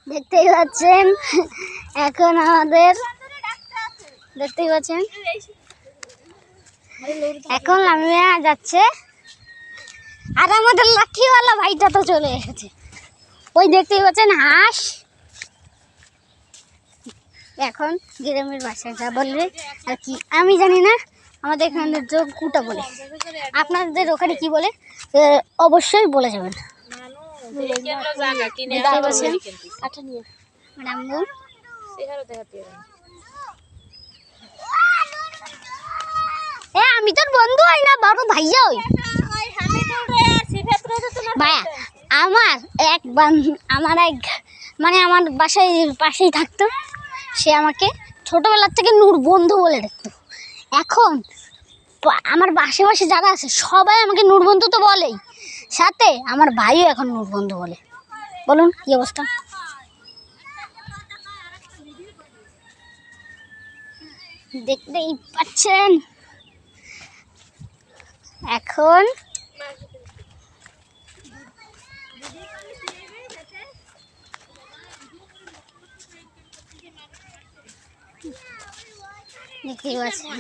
দেখতেই পাচ্ছেন এখন আমাদের দেখতেই পাচ্ছেন এখন লামিয়া যাচ্ছে আর আমাদের লাঠিওয়ালা ভাইটা তো চলে এসেছে। ওই দেখতেই পাচ্ছেন হাঁস। এখন গ্রামের ভাষাটা বলবে আর কি আমি জানি না, আমাদের এখানে তো কুটা বলে, আপনাদের ওখানে কি বলে অবশ্যই বলে যাবেন। আমি তোর বন্ধু হই না, বড় ভাইয়া হই। ভাইয়া আমার এক মানে আমার বাসায় পাশেই থাকতো, সে আমাকে ছোটবেলার থেকে নূর বন্ধু বলে ডাকতো। এখন আমার আশেপাশে যারা আছে সবাই আমাকে নূর বন্ধু তো বলেই, সাথে আমার ভাইও এখন নূর বন্ধু বলে। বলুন কি অবস্থা। দেখতেই পাচ্ছেন এখন দেখতেই পাচ্ছেন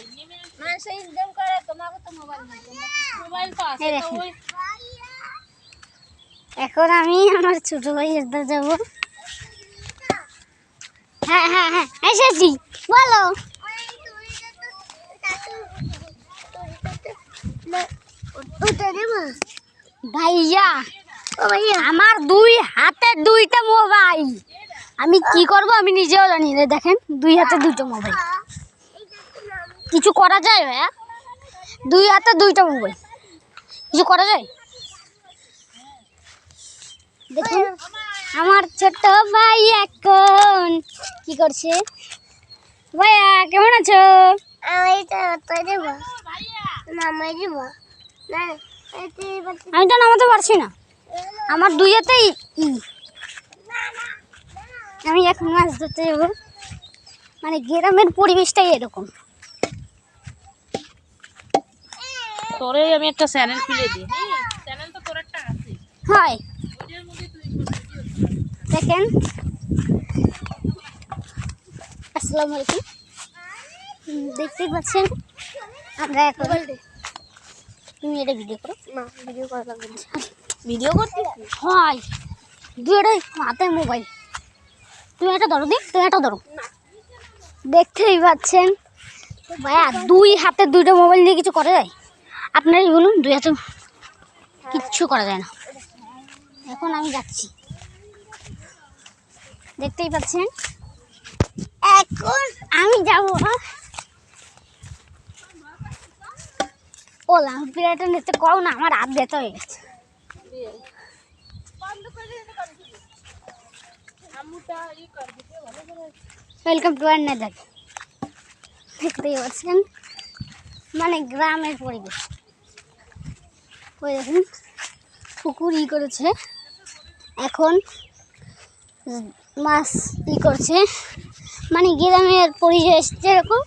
এখন আমি আমার ছোট ভাইয়ের দাদা যাবো। হ্যাঁ হ্যাঁ হ্যাঁ এসেছি, বলো। ভাইয়া আমার দুই হাতে দুইটা মোবাইল, আমি কি করব আমি নিজেও জানি না। দেখেন দুই হাতে দুইটা মোবাইল, কিছু করা যায় ভাইয়া? দুই হাতে দুইটা মোবাইল, কিছু করা যায়? দেখুন আমার ছোট ভাই এখন কি করছে। ভাইয়া কেমন আছো? আমি তো নামাতে পারছি না, আমার দুই হাতেই আমি এখন মাছ ধরতে যাবো। মানে গ্রামের পরিবেশটাই এরকম। তোরে আমি একটা চ্যানেল খুলে দিই। চ্যানেল তো তোর একটা আছে। হয় দেখেন। আসসালামু আলাইকুম। দেখতেই পাচ্ছেন আমরা এখন, তুমি এটা ভিডিও করো না, ভিডিও করা লাগবে না। ভিডিও করতে হয় দুইটাই হাতে মোবাইল, তুমি এটা ধরো দিই, তুমি এটা ধরো। দেখতেই পাচ্ছেন ভাইয়া দুই হাতে দুইটা মোবাইল দিয়ে কিছু করা যায়? আপনারাই বলুন, দুই হাতে কিচ্ছু করা যায় না। এখন আমি যাচ্ছি, দেখতেই পাচ্ছেন এখন আমি যাবো। ও লাম্পিয়াটা নিতে করো না, আমার হাত ব্যথা হয়ে গেছে। Welcome to another. দেখতেই পাচ্ছেন মানে গ্রামের পরিবেশ। ওই দেখুন পুকুর করেছে, এখন মাছ করছে। মানে গ্রামের পরিবেশ যেরকম,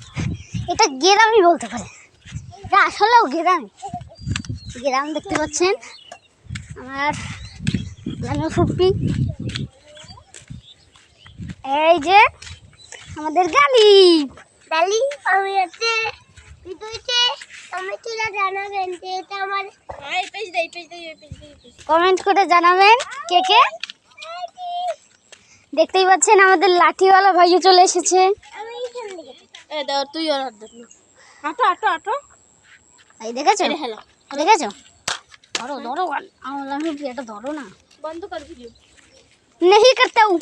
এটা গ্রামই বলতে পারে, এটা আসলেও গ্রাম। দেখতে পাচ্ছেন আমার গ্রামের ফুপি, এই যে আমাদের গালিব। আমি আছে ভিডিওতে কমেন্টে জানাবেন যে এটা আমার কমেন্ট করে জানাবেন কে কে। দেখতেই পাচ্ছেন আমাদের লাঠিওয়ালা ভাইও চলে এসেছে। তুই আটো আটো আটো এই দেখেছো, দেখেছো? ধরো ধরো, আমি এটা ধরো না, বন্ধ কর ভিডিও। नहीं करता हूँ।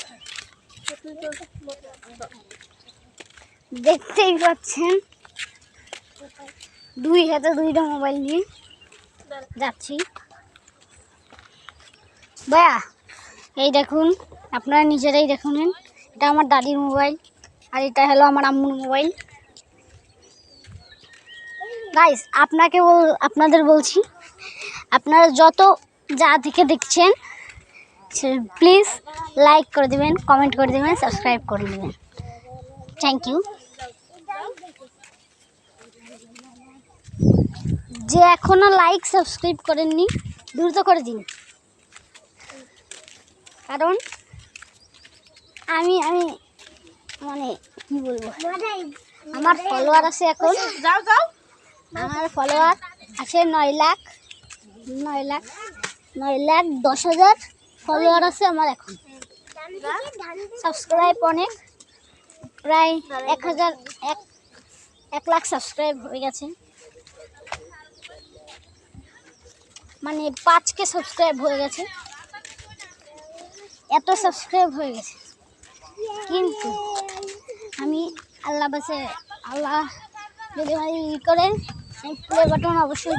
দেখতেই পাচ্ছেন দুই হাতে দুইটা মোবাইল নিয়ে যাচ্ছি। ভাইয়া এই দেখুন, আপনারা নিজেরাই দেখুন, এটা আমার দাদির মোবাইল আর এটা হলো আমার আম্মুর মোবাইল। গাইস আপনাদের বলছি, আপনারা যত যা থেকে দেখছেন প্লিজ লাইক করে দেবেন, কমেন্ট করে দেবেন, সাবস্ক্রাইব করে দেবেন। Thank you. যে এখনো লাইক সাবস্ক্রাইব করেননি দ্রুত করে দিন, কারণ আমি আমি মানে কি বলবো, আমার ফলোয়ার আছে এখন, যাও যাও। আমার ফলোয়ার আছে 9 লাখ 9,10,000 ফলোয়ার আছে আমার এখন। সাবস্ক্রাইব অনেক, প্রায় 1 লাখ সাবস্ক্রাইব হয়ে গেছে, মানে 5K সাবস্ক্রাইব হয়ে গেছে, এত সাবস্ক্রাইব হয়ে গেছে। কিন্তু আমি আল্লাহ বাসে, আল্লাহ যদি ই করে প্লে বাটন অবশ্যই